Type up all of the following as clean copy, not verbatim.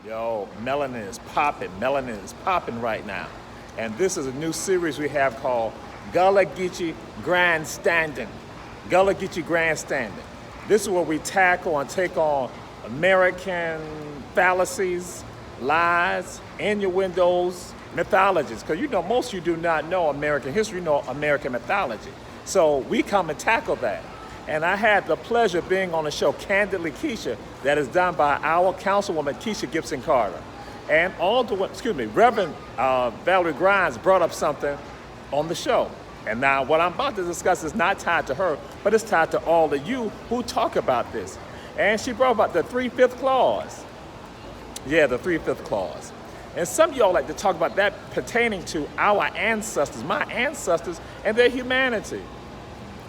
Yo, melanin is popping right now. And this is a new series we have called Gullah Geechee Grandstanding. Gullah Geechee Grandstanding. This is where we tackle and take on American fallacies, lies, innuendos, mythologies. Because you know, most of you do not know American history, you know American mythology. So we come and tackle that. And I had the pleasure of being on the show Candidly Keisha, that is done by our councilwoman Keisha Gibson Carter. And Reverend Valerie Grimes brought up something on the show. And now what I'm about to discuss is not tied to her, but it's tied to all of you who talk about this. And she brought about the 3/5 clause. Yeah, the 3/5 clause. And some of y'all like to talk about that pertaining to our ancestors, my ancestors, and their humanity.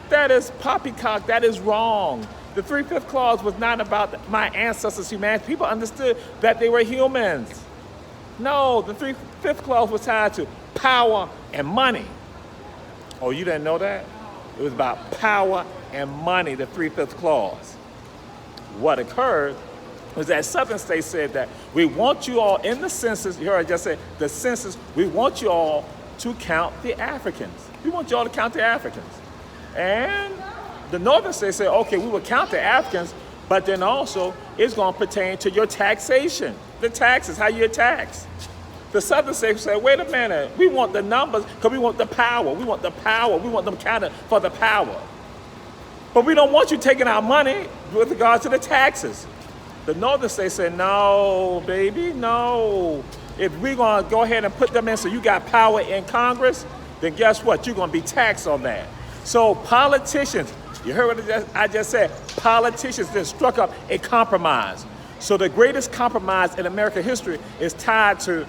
That is poppycock, that is wrong. The 3/5 clause was not about my ancestors' humanity. People understood that they were humans. No, the 3/5 clause was tied to power and money. Oh, you didn't know that? It was about power and money, the 3/5 clause. What occurred was that Southern states said that we want you all in the census, you heard I just said, the census, we want you all to count the Africans. We want you all to count the Africans. And the Northern states said, okay, we will count the Africans, but then also it's going to pertain to your taxation, the taxes, how you tax. The Southern states said, wait a minute, we want the numbers because we want the power. We want the power. We want them counted for the power. But we don't want you taking our money with regard to the taxes. The Northern states said, no, baby, no. If we're going to go ahead and put them in so you got power in Congress, then guess what? You're going to be taxed on that. So politicians, you heard what I just said, politicians then struck up a compromise. So the greatest compromise in American history is tied to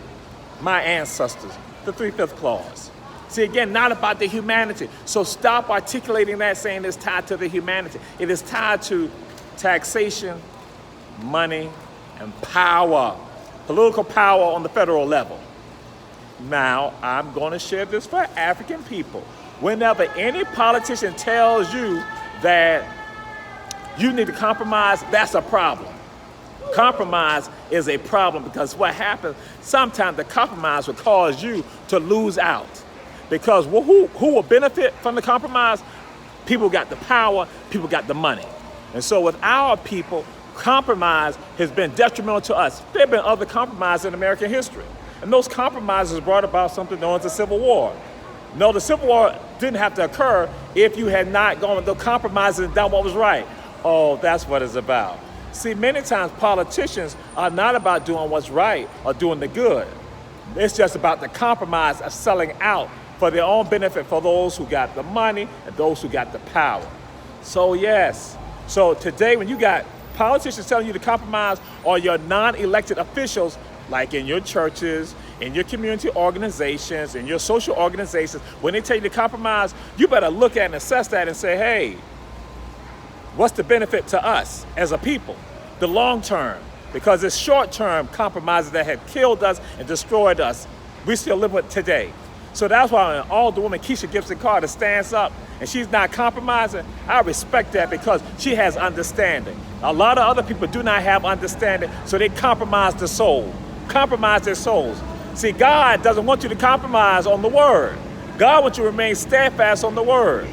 my ancestors, the 3/5 clause. See, again, not about the humanity. So stop articulating that saying it's tied to the humanity. It is tied to taxation, money, and power, political power on the federal level. Now, I'm going to share this for African people. Whenever any politician tells you that you need to compromise, that's a problem. Compromise is a problem because what happens, sometimes the compromise will cause you to lose out. Because who will benefit from the compromise? People got the power, people got the money. And so with our people, compromise has been detrimental to us. There have been other compromises in American history. And those compromises brought about something known as the Civil War. No, the Civil War didn't have to occur if you had not gone with the compromises and done what was right. Oh, that's what it's about. See, many times politicians are not about doing what's right or doing the good. It's just about the compromise of selling out for their own benefit for those who got the money and those who got the power. So yes, so today when you got politicians telling you to compromise, or your non-elected officials, like in your churches, in your community organizations, in your social organizations, when they tell you to compromise, you better look at and assess that and say, hey, what's the benefit to us as a people? The long term, because it's short term compromises that have killed us and destroyed us, we still live with today. So that's why when all the woman Keisha Gibson Carter stands up and she's not compromising, I respect that because she has understanding. A lot of other people do not have understanding, so they compromise the soul, compromise their souls. See, God doesn't want you to compromise on the word. God wants you to remain steadfast on the word.